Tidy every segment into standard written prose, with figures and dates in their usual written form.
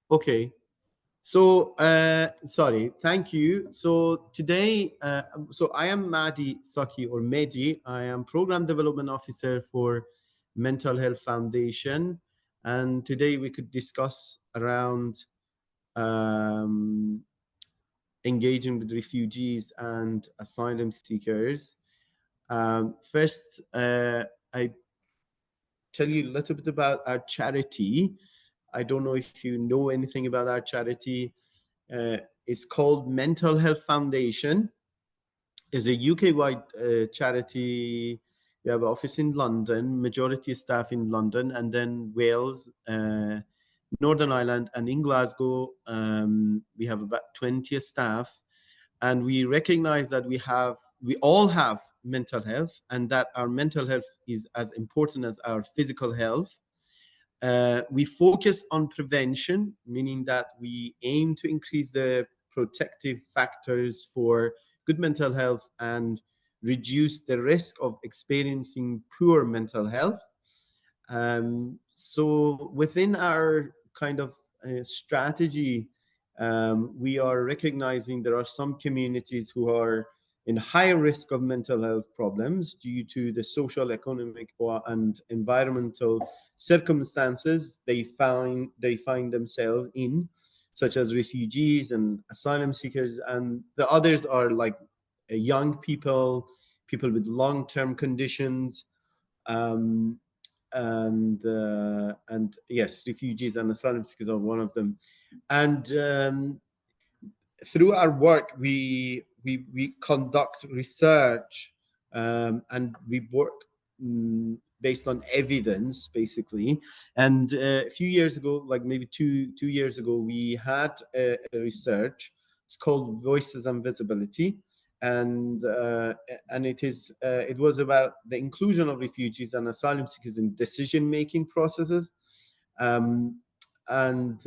Okay. So, sorry, thank you. So today, so I am Mahdi Saki or Mehdi. I am Program Development Officer for Mental Health Foundation. And today we could discuss around um, engaging with refugees and asylum seekers. First, I tell you a little bit about our charity. I don't know if you know anything about our charity. Uh, it's called Mental Health Foundation. It's a UK-wide charity. We have an office in London, majority staff in London, and then Wales, Northern Ireland, and in Glasgow. We have about 20 staff, and we recognize that we all have mental health, and that our mental health is as important as our physical health. We focus on prevention, meaning that we aim to increase the protective factors for good mental health and reduce the risk of experiencing poor mental health. So within our kind of strategy, we are recognizing there are some communities who are in higher risk of mental health problems due to the social, economic, and environmental circumstances they find themselves in, such as refugees and asylum seekers, and the others are like young people, people with long-term conditions, um, and yes, refugees and asylum seekers are one of them. And through our work, we conduct research, and we work based on evidence, basically. And a few years ago, like maybe two years ago, we had a research. It's called Voices and Visibility, and it was about the inclusion of refugees and asylum seekers in decision making processes. um, and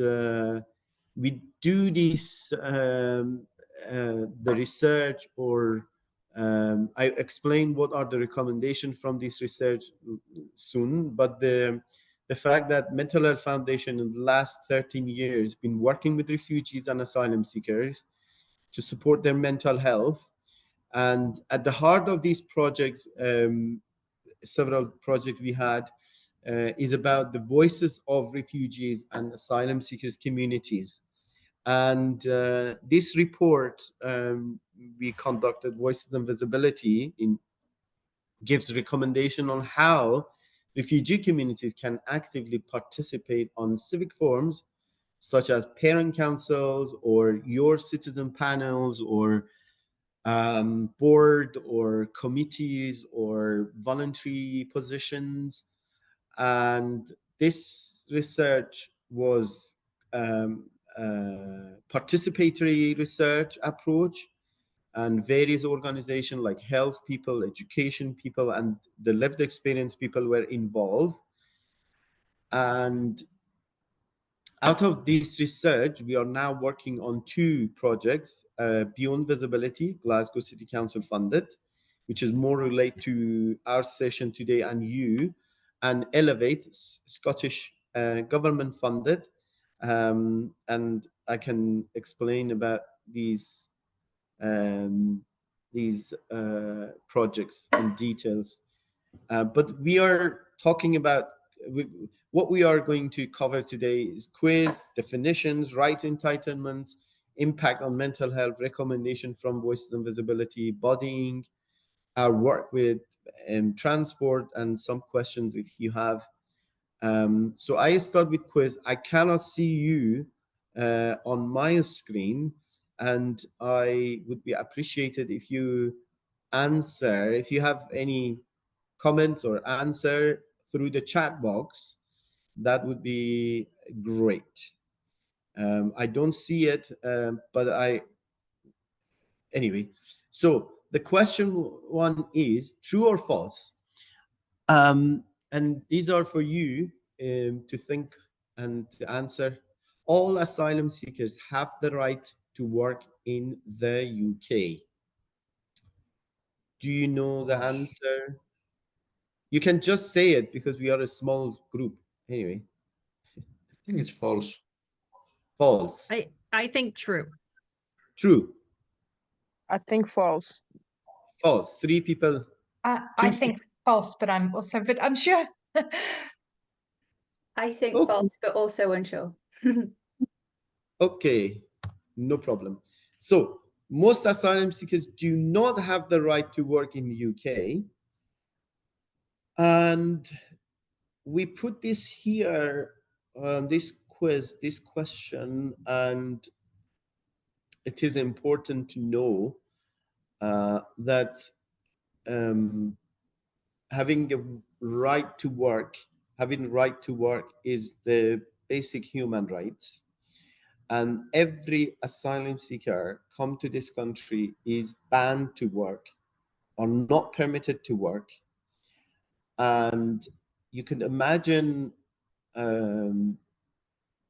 we do this the research, or I explain what are the recommendations from this research soon. But the fact that Mental Health Foundation in the last 13 years been working with refugees and asylum seekers to support their mental health, and at the heart of these projects, several projects we had, is about the voices of refugees and asylum seekers communities. And this report, we conducted Voices and Visibility, gives recommendation on how refugee communities can actively participate on civic forums such as parent councils or your citizen panels, or board or committees or voluntary positions. And this research was participatory research approach, and various organizations like health people, education people, and the lived experience people were involved. And out of this research, we are now working on two projects: Beyond Visibility, Glasgow City Council funded, which is more related to our session today and you, and Elevate, Scottish government funded. And I can explain about um, these projects in details. But we are talking about what we are going to cover today is quiz, definitions, right entitlements, impact on mental health, recommendation from Voices and Visibility, bodying, our work with transport, and some questions if you have. So I start with quiz. I cannot see you on my screen, and I would be appreciated if you answer, if you have any comments or answer through the chat box. That would be great. I don't see it, but anyway. So the question one is true or false? And these are for you to think and to answer. All asylum seekers have the right to work in the UK. Do you know the False. answer? You can just say it because we are a small group. Anyway, I think it's false. False. I think true. True. I think false. False. Three people. I think false, but I'm also a bit unsure. I think Okay. false, but also unsure. Okay, no problem. So most asylum seekers do not have the right to work in the UK. And we put this here, this quiz, this question, and it is important to know that having the right to work, is the basic human rights. And every asylum seeker come to this country is banned to work or not permitted to work. And you can imagine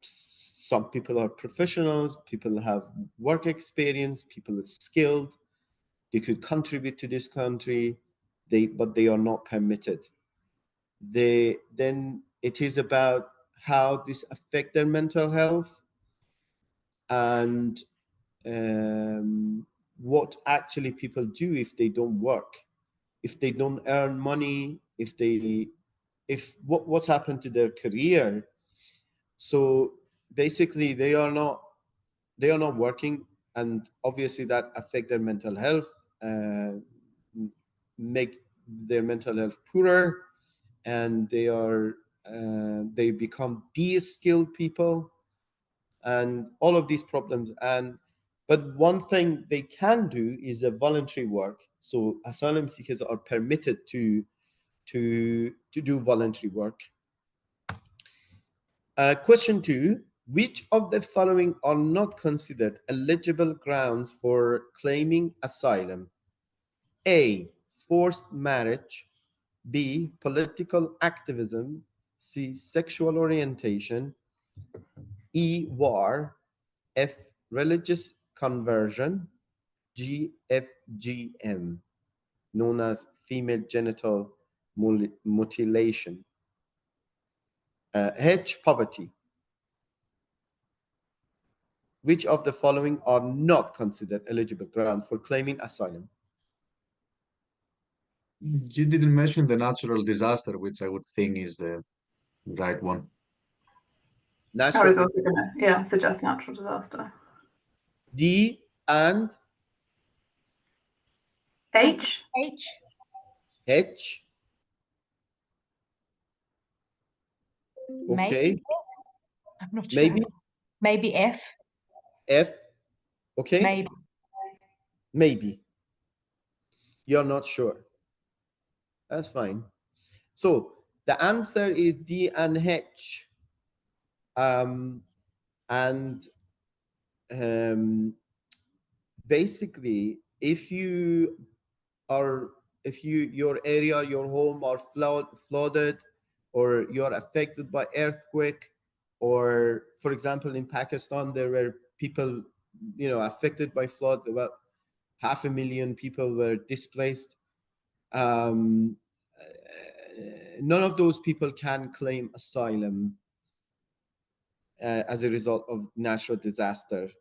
some people are professionals, people have work experience, people are skilled, they could contribute to this country, but they are not permitted. Then it is about how this affect their mental health and what actually people do if they don't work, if they don't earn money, if what's happened to their career. So basically they are not working, and obviously that affect their mental health, make their mental health poorer, and they become de-skilled people and all of these problems. But one thing they can do is a voluntary work. So asylum seekers are permitted to do voluntary work. Question 2, which of the following are not considered eligible grounds for claiming asylum? A, forced marriage. B, political activism. C, sexual orientation. E, war. F, religious conversion. G, FGM, known as female genital mutilation. H, poverty. Which of the following are not considered eligible ground for claiming asylum? You didn't mention the natural disaster, which I would think is the right one. I was also going to, suggest natural disaster. D and H. H. Okay. Maybe I'm not sure. Maybe F. F. Okay. Maybe. Maybe. You're not sure. That's fine. So the answer is D and H. Basically, if your area, your home are flooded, or you're affected by earthquake, or for example in Pakistan there were people affected by flood, about 500,000 people were displaced. None of those people can claim asylum as a result of natural disaster.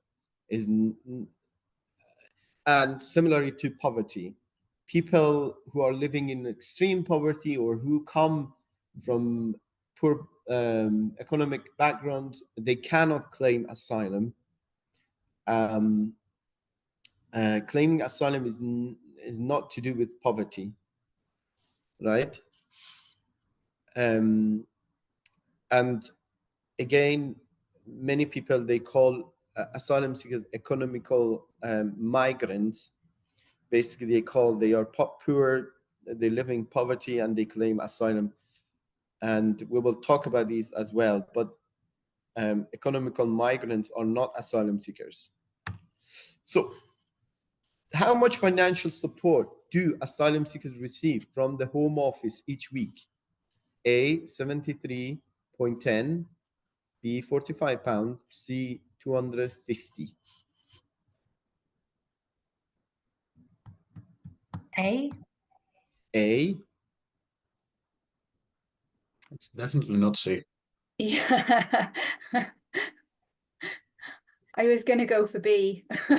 And similarly to poverty, people who are living in extreme poverty or who come from poor economic background, they cannot claim asylum. Claiming asylum is not to do with poverty, right? And again, many people, they call asylum seekers economical migrants. Basically, they are poor, they live in poverty, and they claim asylum. And we will talk about these as well. But economical migrants are not asylum seekers. So how much financial support do asylum seekers receive from the Home Office each week? A, 73.10, B, £45, C, 250. A. It's definitely not C. Yeah. I was going to go for B. I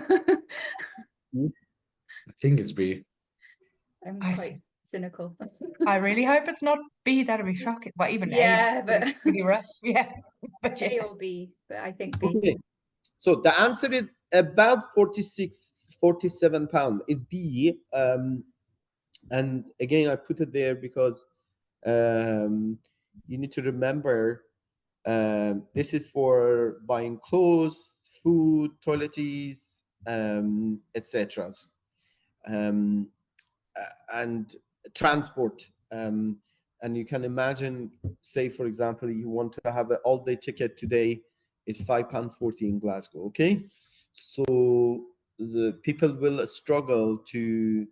think it's B. I'm I quite cynical. I really hope it's not B. That'd be shocking. But even Yeah, A, but pretty rough. Yeah, but A yeah. or B, but I think B. Okay. So the answer is about 46, 47 pound is B. And again, I put it there because you need to remember this is for buying clothes, food, toiletries, etc. Um, and transport. And you can imagine, say, for example, you want to have an all-day ticket today, is £5.40 in Glasgow, okay? So the people will struggle to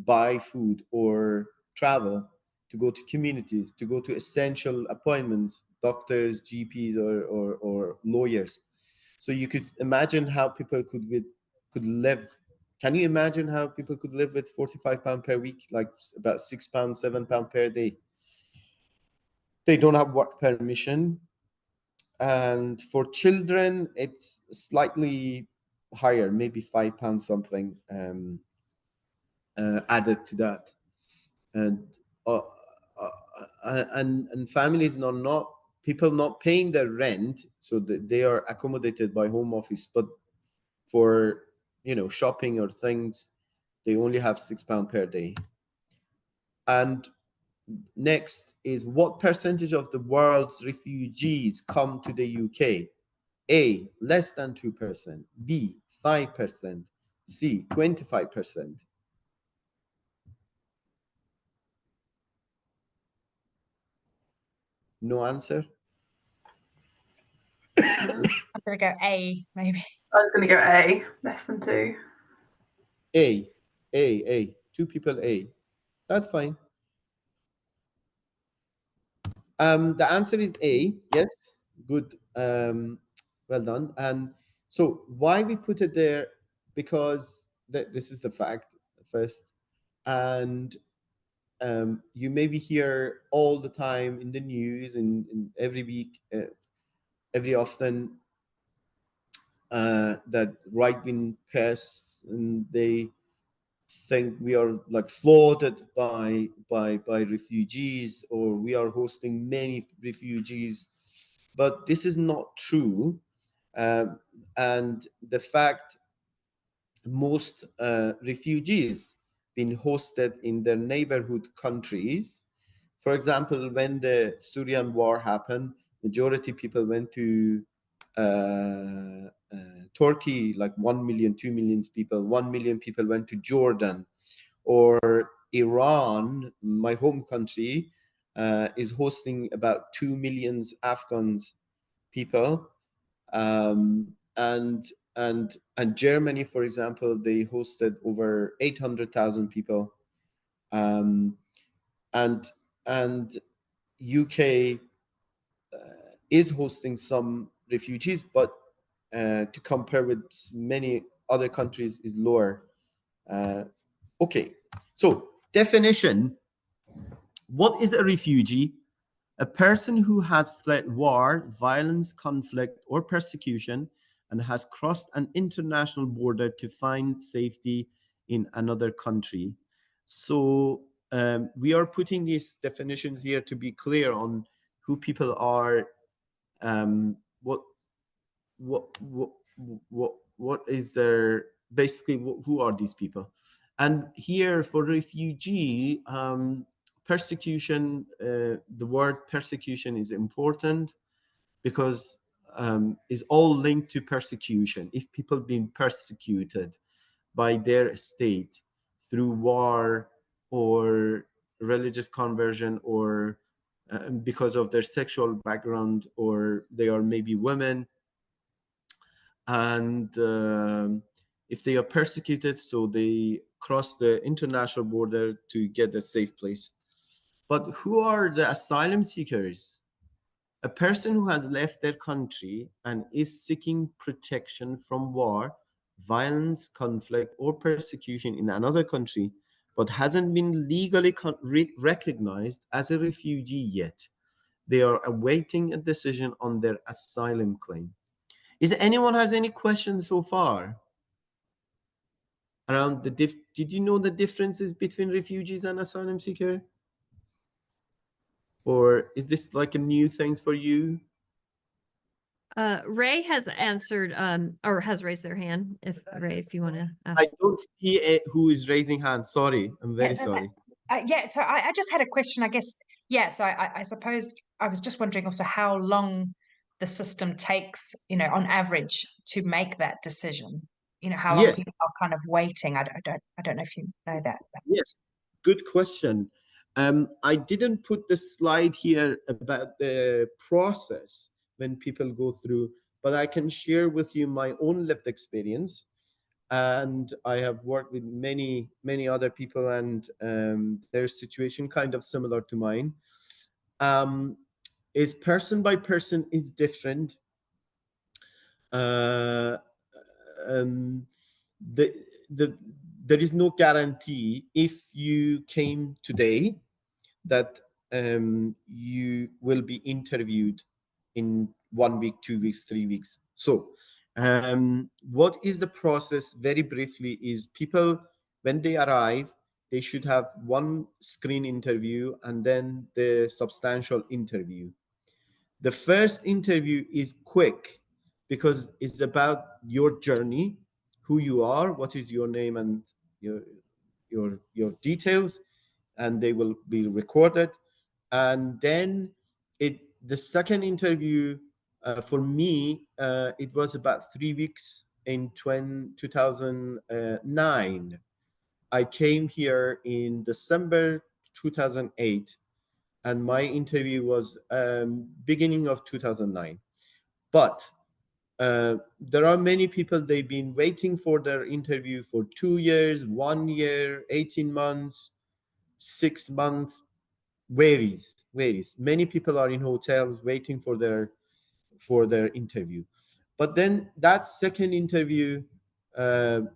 buy food or travel to go to communities, to go to essential appointments, doctors, GPs, or lawyers. So you could imagine how people could live. Can you imagine how people could live with £45 per week, like about £6, £7 per day? They don't have work permission. And for children, it's slightly higher, maybe £5 something added to that. And and families not people not paying their rent, so that they are accommodated by home office, but for shopping or things, they only have £6 per day. And next is, what percentage of the world's refugees come to the UK? A, less than 2%, B, 5%, C, 25%. No answer? I'm gonna go A, maybe. I was going to go A, less than 2. A. Two people, A. That's fine. The answer is A. Yes, good. Well done. And so why we put it there? Because this is the fact first, and you maybe hear all the time in the news and every week, every often, that right-wing pests, and they think we are like flooded by refugees, or we are hosting many refugees, but this is not true. And the fact, most refugees been hosted in their neighborhood countries. For example, when the Syrian war happened, majority people went to Turkey, like 1 million, 2 million people. 1 million people went to Jordan. Or Iran, my home country, is hosting about 2 million Afghans people. And Germany, for example, they hosted over 800,000 people. And UK is hosting some refugees, but to compare with many other countries is lower. Okay, so definition. What is a refugee? A person who has fled war, violence, conflict, or persecution and has crossed an international border to find safety in another country. So we are putting these definitions here to be clear on who people are, what what is their, basically who are these people. And here for refugee, persecution, the word persecution is important, because is all linked to persecution. If people being persecuted by their state through war or religious conversion, or because of their sexual background, or they are maybe women, and if they are persecuted, so they cross the international border to get a safe place. But who are the asylum seekers? A person who has left their country and is seeking protection from war, violence, conflict, or persecution in another country, but hasn't been legally recognized as a refugee yet. They are awaiting a decision on their asylum claim. Is anyone has any questions so far around the did you know the differences between refugees and asylum seeker? Or is this like a new thing for you? Ray has answered, or has raised their hand. If Ray, if you want to ask. I don't see who is raising hand. Sorry, I'm very sorry. Yeah, so I just had a question, I guess. Yeah, so I suppose I was just wondering also how long the system takes, on average to make that decision. How long Yes. people are kind of waiting. I don't know if you know that. Yes, good question. I didn't put the slide here about the process when people go through, but I can share with you my own lived experience. And I have worked with many, many other people, and their situation kind of similar to mine. Is person by person is different. Uh, um, the the there is no guarantee if you came today that you will be interviewed in 1 week, 2 weeks, 3 weeks. So what is the process? Very briefly, is people, when they arrive, they should have one screen interview and then the substantial interview. The first interview is quick because it's about your journey, who you are, what is your name, and your details, and they will be recorded. And then the second interview, for me, it was about 3 weeks in 2009. I came here in December 2008, and my interview was beginning of 2009. But there are many people, they've been waiting for their interview for 2 years, 1 year, 18 months, 6 months, varies. Many people are in hotels waiting for their interview. But then that second interview,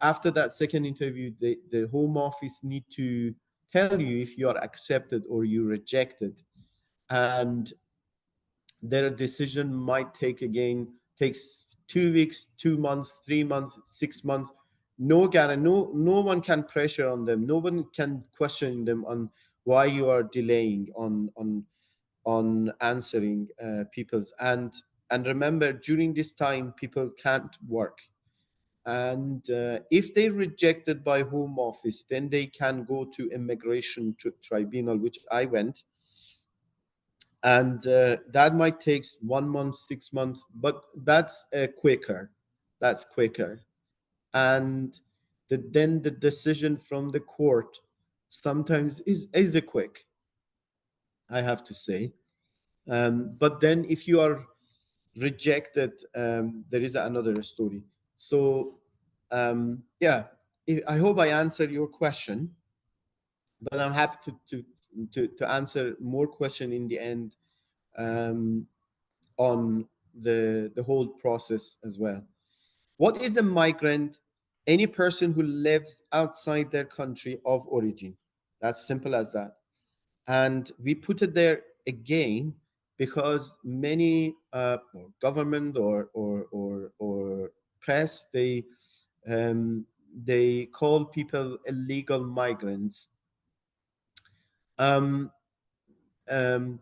after that second interview, the home office need to tell you if you are accepted or you rejected. And their decision might takes 2 weeks, 2 months, 3 months, 6 months. No guarantee, no one can pressure on them, no one can question them on why you are delaying on answering people's. And remember, during this time people can't work. And if they rejected by home office, then they can go to immigration tribunal, which I went. And that might take 1 month, 6 months, but that's quicker. That's quicker. And then the decision from the court sometimes is a quick, I have to say. But then if you are rejected, there is another story. So yeah, I hope I answered your question, but I'm happy to answer more question in the end, on the whole process as well. What is a migrant? Any person who lives outside their country of origin. That's simple as that. And we put it there again because many government or press, they call people illegal migrants. Um, um,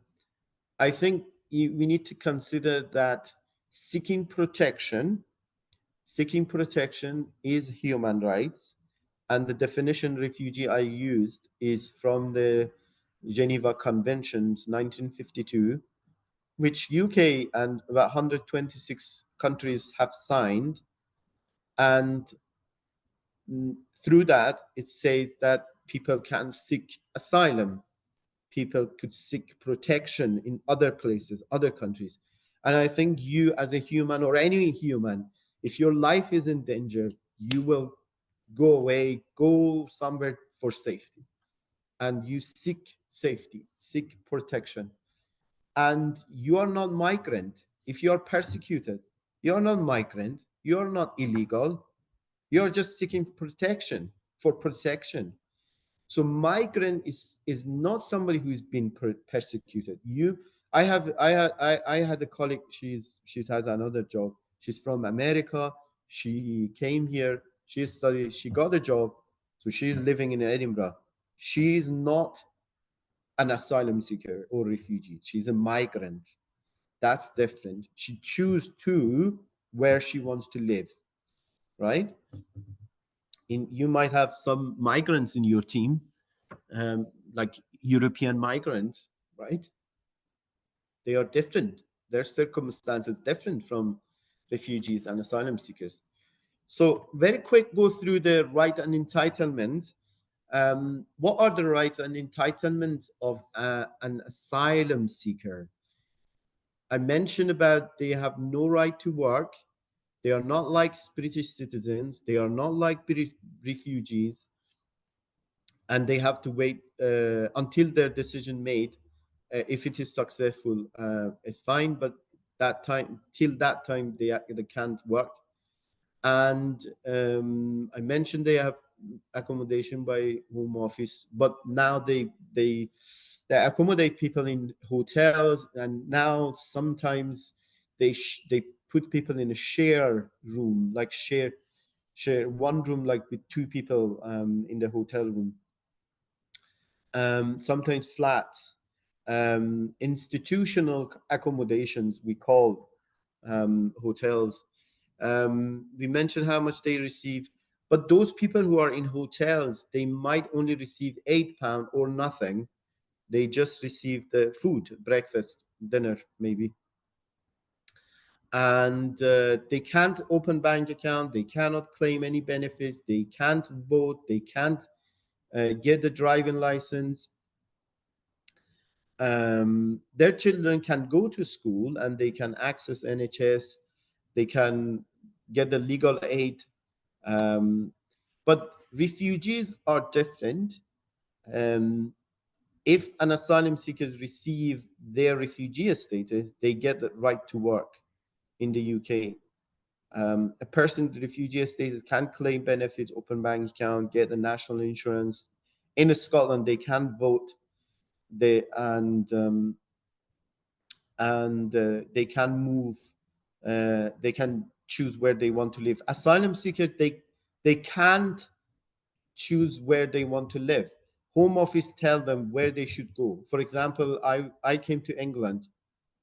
I think we need to consider that seeking protection is human rights. And the definition refugee I used is from the Geneva Conventions 1952, which UK and about 126 countries have signed. And through that, it says that people can seek asylum. People could seek protection in other places, other countries. And I think you, as a human or any human, if your life is in danger, you will go away, go somewhere for safety. And you seek safety, seek protection. And you are not migrant. If you are persecuted, you are not migrant, you are not illegal, you're just seeking protection, for protection. So migrant is not somebody who's been persecuted. I had a colleague. She has another job. She's from America. She came here. She studied. She got a job. So she's living in Edinburgh. She's not an asylum seeker or refugee. She's a migrant. That's different. She choose to where she wants to live, right? You might have some migrants in your team, like European migrants, right? They are different. Their circumstances different from refugees and asylum seekers. So very quick, go through the right and entitlement. What are the rights and entitlements of an asylum seeker? I mentioned about they have no right to work. They are not like British citizens. They are not like refugees, and they have to wait until their decision made. If it is successful, it's fine. But that time, till that time, they can't work. And I mentioned they have accommodation by home office, but now they accommodate people in hotels, and now sometimes they put people in a share room, like share one room, like with two people in the hotel room. Sometimes flats, institutional accommodations, we call hotels. We mentioned how much they receive, but those people who are in hotels, they might only receive £8 or nothing. They just receive the food, breakfast, dinner, maybe. And they can't open bank account. They cannot claim any benefits. They can't vote. They can't get the driving license. Their children can go to school and they can access NHS. They can get the legal aid. But refugees are different. If an asylum seekers receive their refugee status, they get the right to work in the UK. A person with refugee status can claim benefits, open bank account, get the national insurance. In Scotland, they can vote. They can move. They can choose where they want to live. Asylum seekers, they can't choose where they want to live. Home office tell them where they should go. For example, I came to England.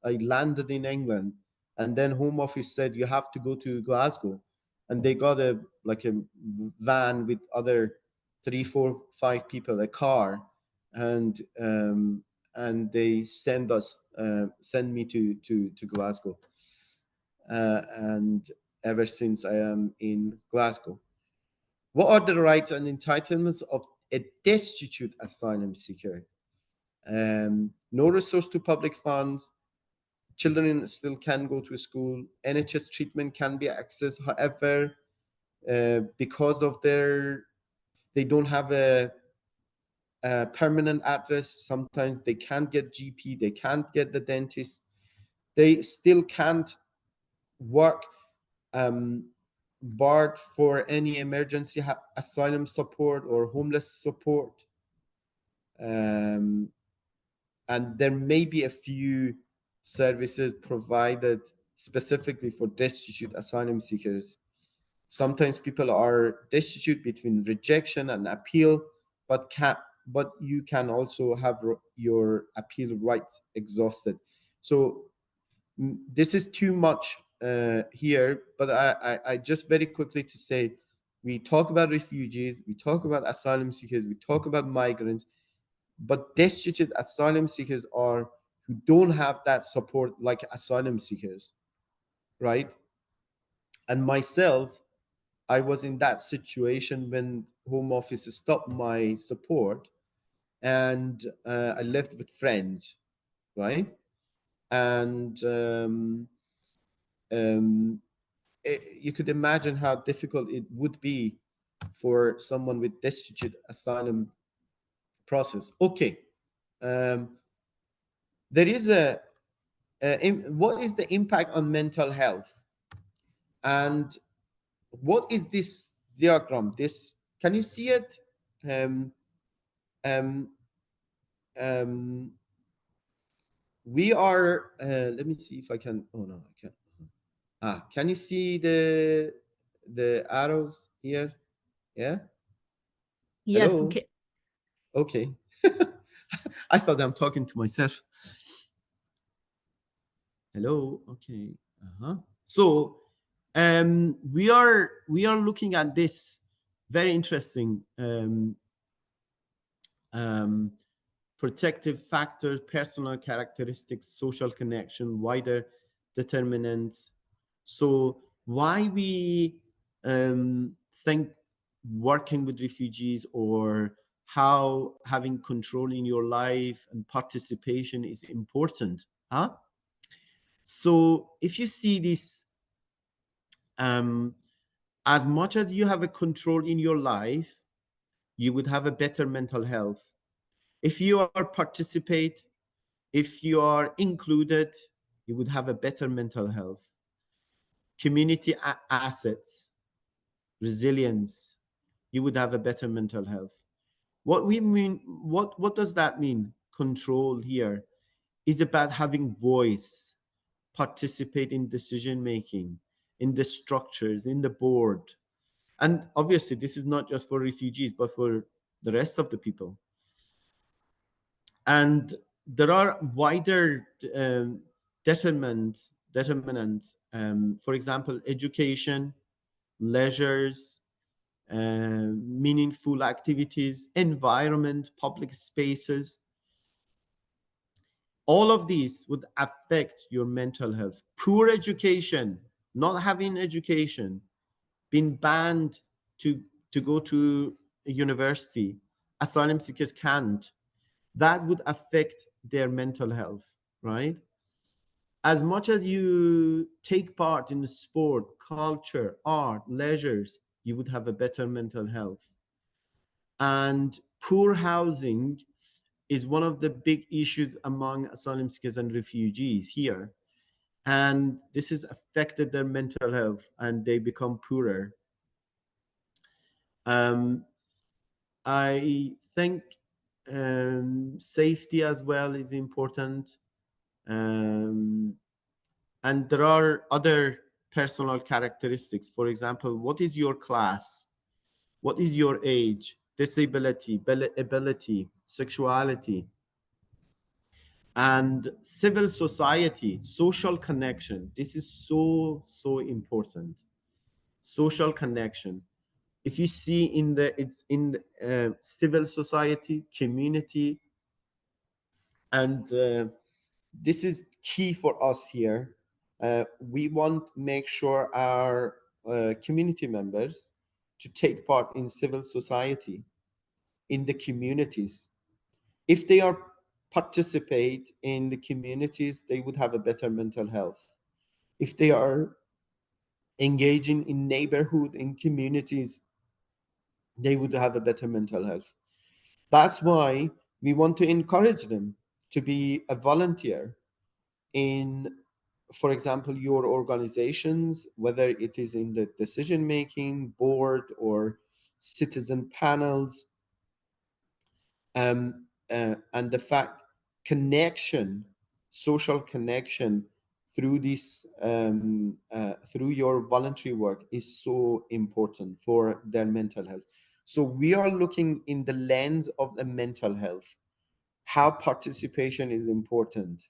I landed in England, and then Home Office said you have to go to Glasgow, and they got a van with other 3, 4, 5 people, a car, and they send me to Glasgow, and ever since I am in Glasgow. What are the rights and entitlements of a destitute asylum seeker? No resource to public funds. Children still can go to school. NHS treatment can be accessed. However, because of they don't have a permanent address, sometimes they can't get GP, they can't get the dentist. They still can't work, barred for any emergency asylum support or homeless support. And there may be a few services provided specifically for destitute asylum seekers. Sometimes people are destitute between rejection and appeal, but you can also have your appeal rights exhausted. So this is too much here, but I just very quickly to say, we talk about refugees, we talk about asylum seekers, we talk about migrants, but destitute asylum seekers are who don't have that support like asylum seekers, right? And myself, I was in that situation when Home Office stopped my support, and I lived with friends, right? And you could imagine how difficult it would be for someone with destitute asylum process. Okay, there is what is the impact on mental health, and what is this diagram? This, can you see it? Um, um, we are. Let me see if I can. Oh no, I can't. Can you see the arrows here? Yeah. Yes. Hello? Okay. Okay. I thought I'm talking to myself. Hello. Okay. So we are looking at this very interesting um, protective factors, personal characteristics, social connection, wider determinants. So why we think working with refugees, or how having control in your life and participation is important, huh? So if you see this, as much as you have a control in your life, you would have a better mental health. If you are participate, if you are included, you would have a better mental health. Community assets, resilience, you would have a better mental health. What we mean, what does that mean? Control here is about having voice, participate in decision making, in the structures, in the board. And obviously, this is not just for refugees, but for the rest of the people. And there are wider determinants. For example, education, leisures, meaningful activities, environment, public spaces. All of these would affect your mental health. Poor education, not having education, being banned to go to a university, asylum seekers can't. That would affect their mental health, right? As much as you take part in sport, culture, art, leisures, you would have a better mental health. And poor housing is one of the big issues among asylum seekers and refugees here. And this has affected their mental health and they become poorer. Um, I think safety as well is important. And there are other personal characteristics. For example, what is your class? What is your age? Disability, ability, sexuality, and civil society, social connection. This is so important. Social connection. If you see it's in the, civil society, community, and this is key for us here. We want to make sure our community members to take part in civil society, in the communities. If they are participate in the communities, they would have a better mental health. If they are engaging in neighborhood, in communities, they would have a better mental health. That's why we want to encourage them to be a volunteer in, for example, your organizations, whether it is in the decision making board or citizen panels. And the fact connection, social connection through this through your voluntary work is so important for their mental health. So we are looking in the lens of the mental health, how participation is important,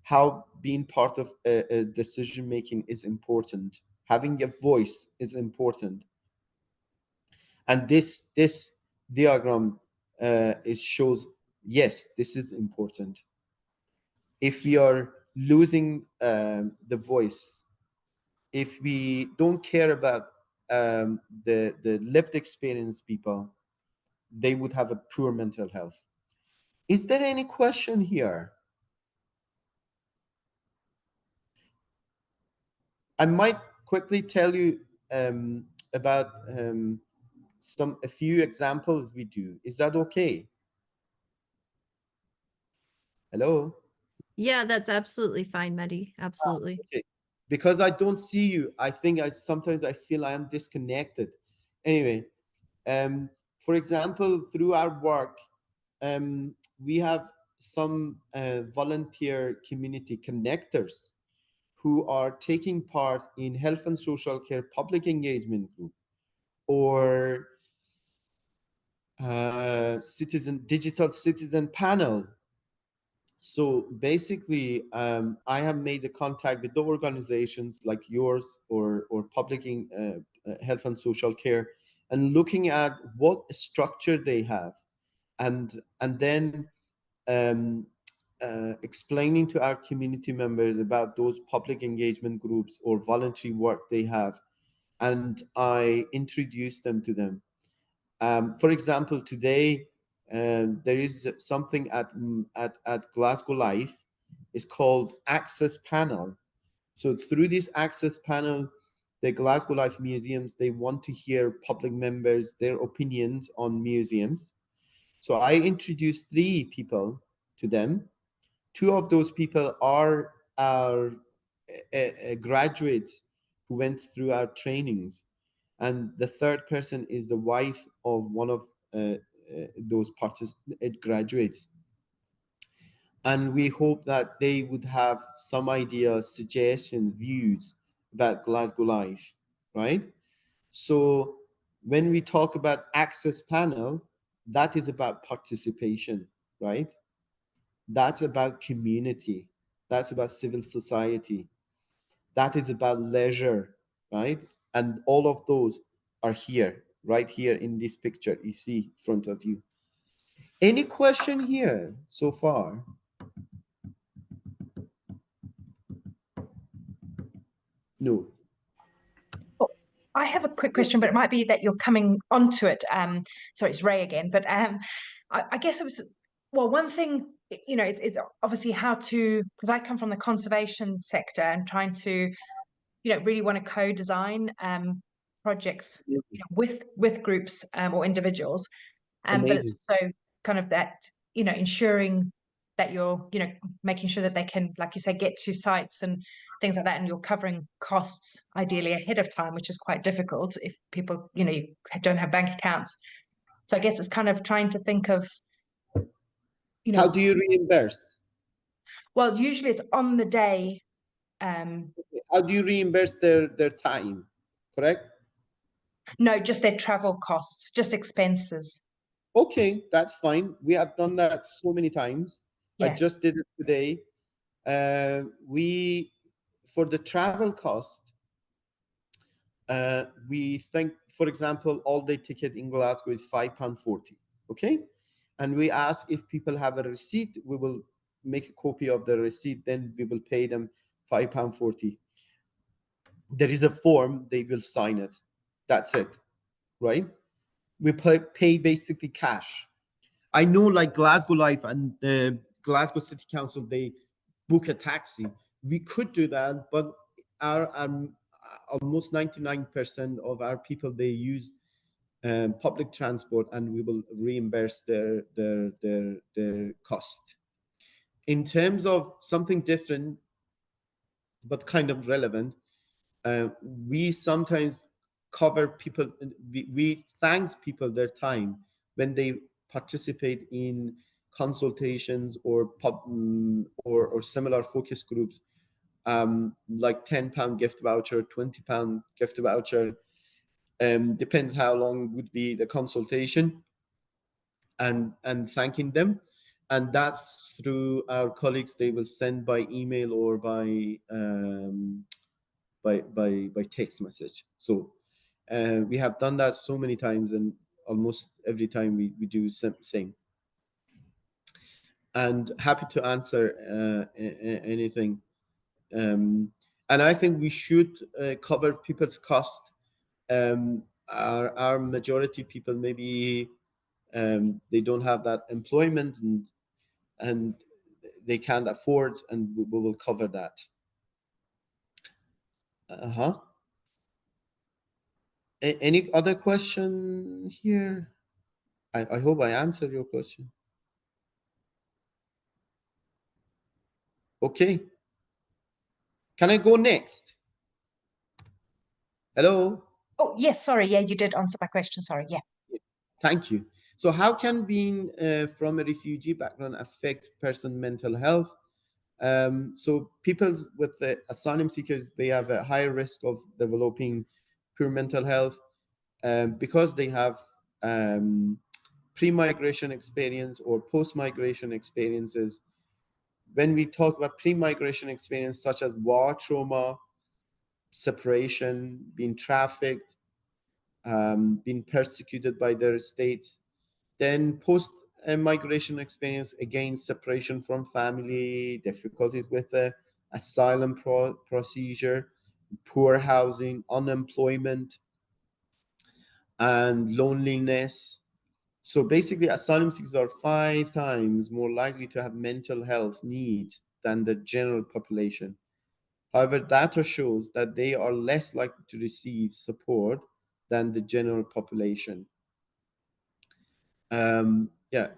how being part of a decision making is important, having a voice is important. And this diagram it shows, yes, this is important. If we are losing the voice, if we don't care about the lived experience people, they would have a poor mental health. Is there any question here? I might quickly tell you about a few examples we do. Is that okay? Hello? Yeah, that's absolutely fine, Mahdi. Absolutely. Okay. Because I don't see you, I think sometimes I feel I am disconnected. Anyway, for example, through our work, we have some volunteer community connectors who are taking part in health and social care public engagement group or digital citizen panel. So basically, I have made the contact with the organizations like yours or public health and social care, and looking at what structure they have, and then um, explaining to our community members about those public engagement groups or voluntary work they have, and I introduce them to them. For example, today there is something at Glasgow Life. It's called Access Panel. So through this Access Panel, the Glasgow Life Museums, they want to hear public members, their opinions on museums. So I introduced 3 people to them. 2 of those people are our graduates who went through our trainings, and the 3rd person is the wife of one of those graduates. And we hope that they would have some ideas, suggestions, views about Glasgow Life, right? So when we talk about Access Panel, that is about participation, right? That's about community. That's about civil society. That is about leisure, right? And all of those are here, right here in this picture you see in front of you. Any question here so far? No. Oh, I have a quick question, but it might be that you're coming onto it. Sorry, it's Ray again. But I guess it was, well, one thing, you know, is obviously how to, because I come from the conservation sector and trying to, you know, really want to co-design projects, you know, with groups or individuals. But Amazing. it's also kind of that, you know, ensuring that you're, you know, making sure that they can, like you say, get to sites and things like that, and you're covering costs ideally ahead of time, which is quite difficult if people, you know, you don't have bank accounts. So I guess it's kind of trying to think of, you know, How do you reimburse? well, usually it's on the day. How do you reimburse their time, correct? No, just their travel costs, just expenses. Okay, that's fine. We have done that so many times. I Yeah. just did it today. We, for the travel cost, we think, for example, all-day ticket in Glasgow is £5.40, okay? And we ask if people have a receipt, we will make a copy of the receipt, then we will pay them £5.40. There is a form, they will sign it. That's it, right? We pay basically cash. I know like Glasgow Life and Glasgow City Council, they book a taxi. We could do that, but our almost 99% of our people, they use public transport, and we will reimburse their cost. In terms of something different, but kind of relevant, we sometimes cover people, we thanks people their time when they participate in consultations or or similar focus groups, like £10 gift voucher, £20 gift voucher, depends how long would be the consultation, and thanking them. And that's through our colleagues, they will send by email or by text message. So we have done that so many times, and almost every time we do same. And happy to answer anything. And I think we should cover people's cost. Our majority people, maybe they don't have that employment, and they can't afford, and we will cover that. Any other question here? I hope I answered your question. Okay. Can I go next? Hello? Oh, yes, sorry. Yeah, you did answer my question. Sorry. Yeah. Thank you. So how can being from a refugee background affect person mental health? So people with the asylum seekers, they have a higher risk of developing poor mental health because they have pre-migration experience or post-migration experiences. When we talk about pre-migration experience, such as war trauma, separation, being trafficked, being persecuted by their states, then post-migration experience, again, separation from family, difficulties with the asylum procedure, poor housing, unemployment, and loneliness. So basically, asylum seekers are 5 times more likely to have mental health needs than the general population. However, data shows that they are less likely to receive support than the general population. Yeah.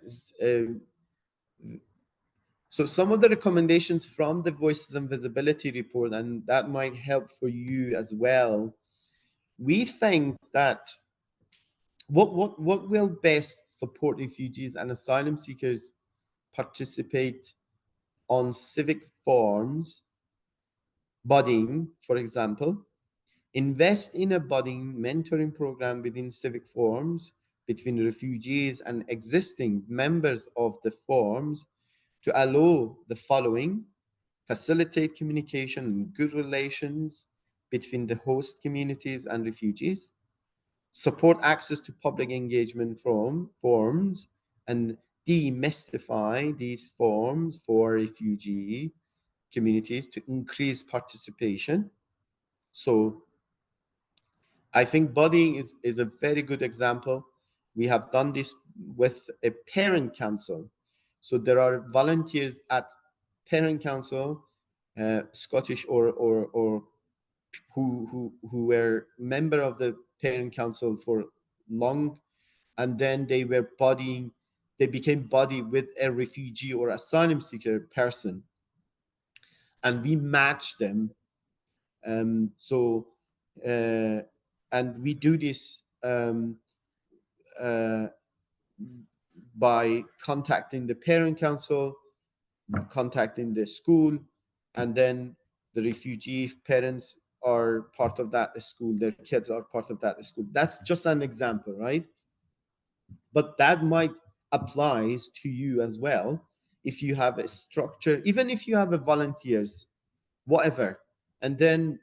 So some of the recommendations from the Voices and Visibility report, and that might help for you as well. We think that what will best support refugees and asylum seekers participate on civic forums, buddying, for example, invest in a budding mentoring program within civic forums between refugees and existing members of the forums to allow the following: facilitate communication and good relations between the host communities and refugees, support access to public engagement forums, and demystify these forms for refugee communities to increase participation. So I think buddying is a very good example. We have done this with a parent council. So there are volunteers at parent council, Scottish or who were member of the parent council for long, and then they were buddying. They became buddy with a refugee or asylum seeker person, and we matched them. And we do this by contacting the parent council, contacting the school, and then the refugee parents are part of that school, their kids are part of that school. That's just an example, right? But that might applies to you as well. If you have a structure, even if you have a volunteers, whatever, and then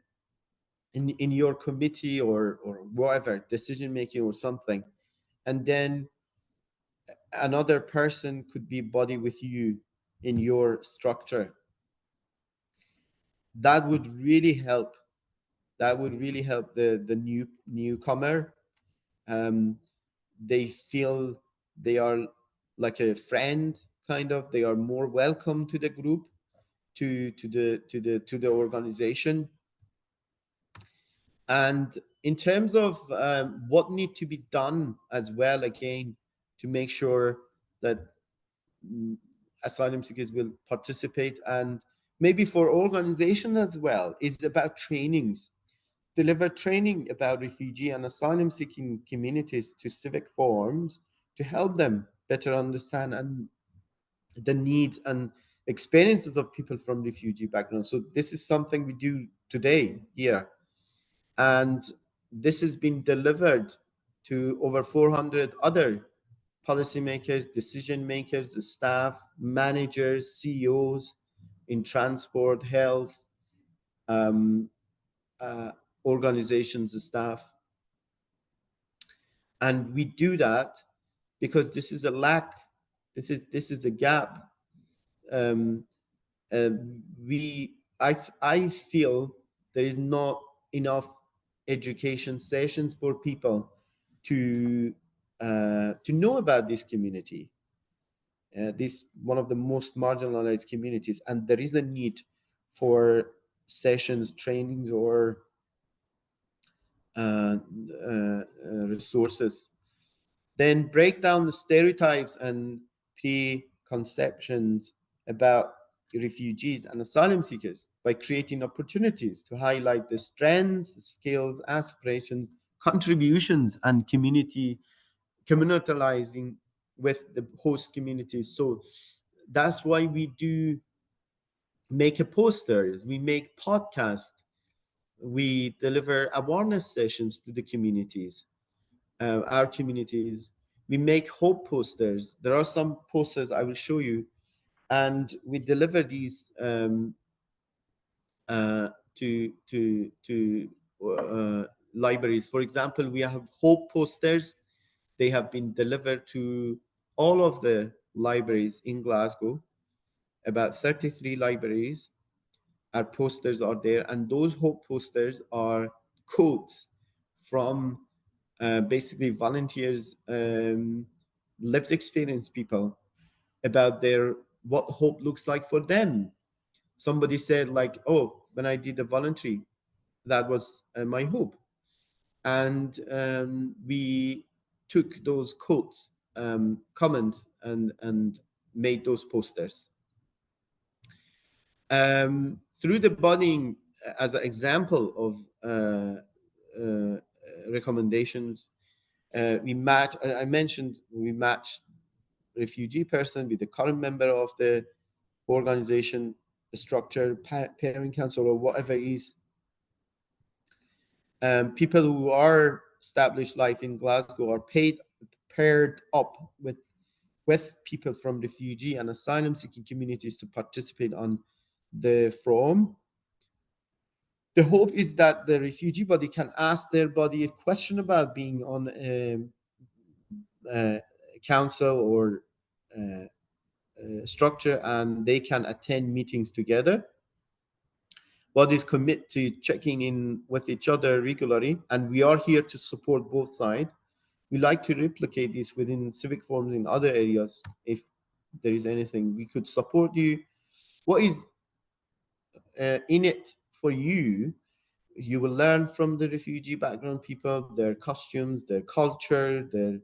in your committee or whatever, decision making or something, and then another person could be buddy with you in your structure, that would really help. That would really help the newcomer. They feel they are like a friend, kind of. They are more welcome to the group, to the organization. And in terms of what need to be done as well, again, to make sure that asylum seekers will participate, and maybe for organization as well, is about trainings. Deliver training about refugee and asylum seeking communities to civic forums to help them better understand and the needs and experiences of people from refugee backgrounds. So this is something we do today here. And this has been delivered to over 400 other policymakers, decision makers, staff, managers, CEOs in transport, health, um, organizations, staff. And we do that because this is a lack, this is a gap. I feel there is not enough education sessions for people to know about this community. This one of the most marginalized communities, and there is a need for sessions, trainings, or resources. Then break down the stereotypes and preconceptions about refugees and asylum seekers by creating opportunities to highlight the strengths, skills, aspirations, contributions, and communitalizing with the host communities. So that's why we do make posters, we make podcasts, we deliver awareness sessions to the communities, our communities. We make hope posters. There are some posters I will show you, and we deliver these to libraries. For example, we have hope posters. They have been delivered to all of the libraries in Glasgow, about 33 libraries. Our posters are there, and those hope posters are quotes from basically volunteers, lived experience people, about their what hope looks like for them. Somebody said like, oh, when I did the voluntary, that was my hope. And we took those quotes, comments, and made those posters. Through the budding, as an example of recommendations, we match. I mentioned we match refugee person with the current member of the organization, the structure, parent council, or whatever it is. People who are established life in Glasgow are paired up with people from refugee and asylum seeking communities to participate on the forum. The hope is that the refugee body can ask their body a question about being on a council or structure, and they can attend meetings together. Bodies commit to checking in with each other regularly, and we are here to support both sides. We like to replicate this within civic forums in other areas. If there is anything we could support you, what is in it for you? You will learn from the refugee background people, their costumes, their culture, their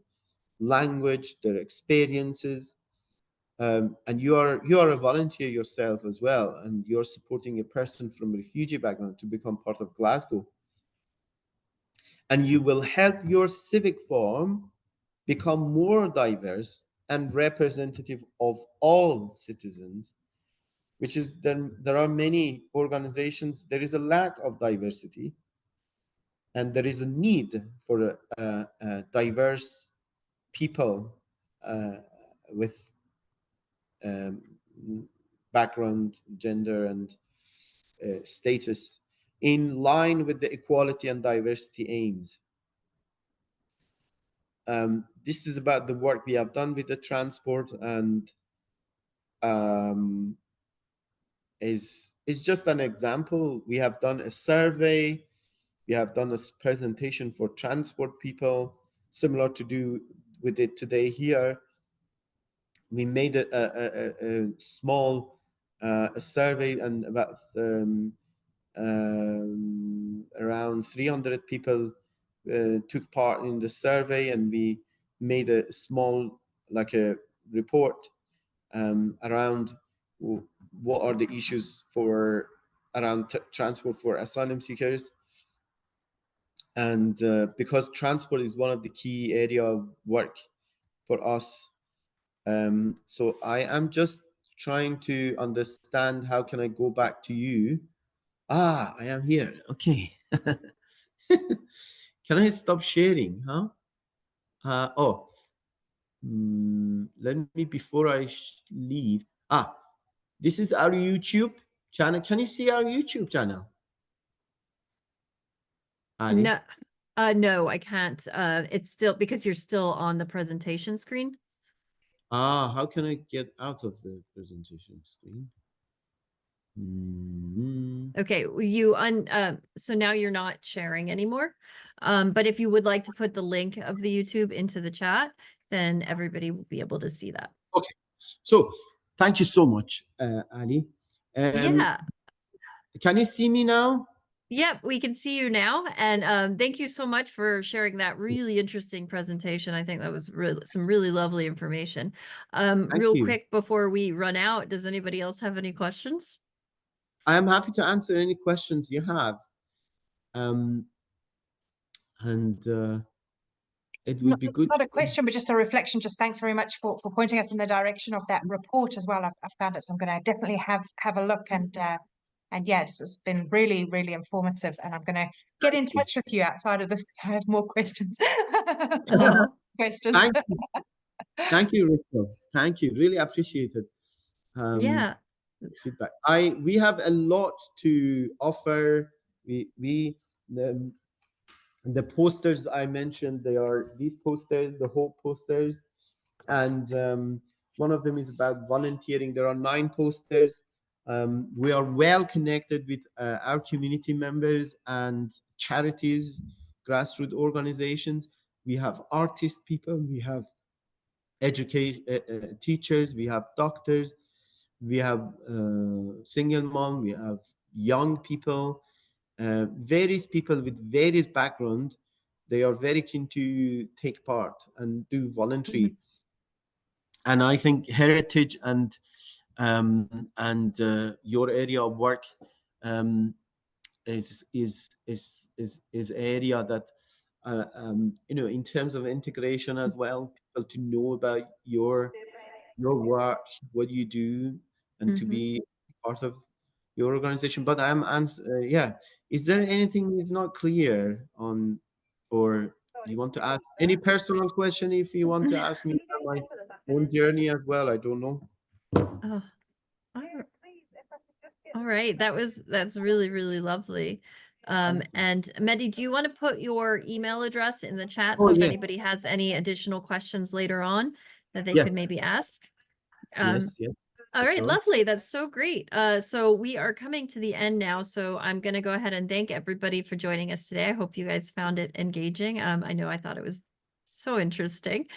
language, their experiences. And you are a volunteer yourself as well, and you're supporting a person from a refugee background to become part of Glasgow. And you will help your civic forum become more diverse and representative of all citizens, which is there are many organizations, there is a lack of diversity, and there is a need for diverse people with um, background, gender, and status in line with the equality and diversity aims. This is about the work we have done with the transport, and is just an example. We have done a survey, we have done a presentation for transport people, similar to do with it today here. We made a small a survey, and about around 300 people took part in the survey, and we made a small, like a report around what are the issues for around transport for asylum seekers. And because transport is one of the key area of work for us, so I am just trying to understand how can I go back to you. I am here. Okay. Can I stop sharing? Let me, before I leave. This is our YouTube channel. Can you see our YouTube channel? Ali? No, no, I can't. It's still because you're still on the presentation screen. How can I get out of the presentation screen? Okay, so now you're not sharing anymore. But if you would like to put the link of the YouTube into the chat, then everybody will be able to see that. Okay, so thank you so much, Ali. Yeah. Can you see me now? Yep, we can see you now. And thank you so much for sharing that really interesting presentation. I think that was some really lovely information. Real quick before we run out, does anybody else have any questions? I am happy to answer any questions you have. it would be good. Not a question, but just a reflection. Just thanks very much for pointing us in the direction of that report as well. I've found it, so I'm going to definitely have a look. And yeah, this has been really, really informative. And I'm going to get in touch with you outside of this because I have more questions. Questions. Thank you, Rachel. Thank you. Really appreciate it. Yeah. Feedback. We have a lot to offer. The posters I mentioned, they are these posters, the Hope posters, and one of them is about volunteering. There are 9 posters. We are well connected with our community members and charities, grassroots organizations. We have artist people, we have teachers, we have doctors, we have single mom, we have young people, various people with various backgrounds. They are very keen to take part and do voluntary. And I think heritage and your area of work is area that in terms of integration as well, people to know about your work, what you do, and to be part of your organization. But yeah, is there anything is not clear on, or you want to ask any personal question? If you want to ask me about my own journey as well, I don't know. Oh, all right. That's really, really lovely. And Mahdi, do you want to put your email address in the chat? So if anybody has any additional questions later on that they could maybe ask. Yes. All right, lovely. That's so great. So we are coming to the end now. So I'm going to go ahead and thank everybody for joining us today. I hope you guys found it engaging. I know I thought it was so interesting.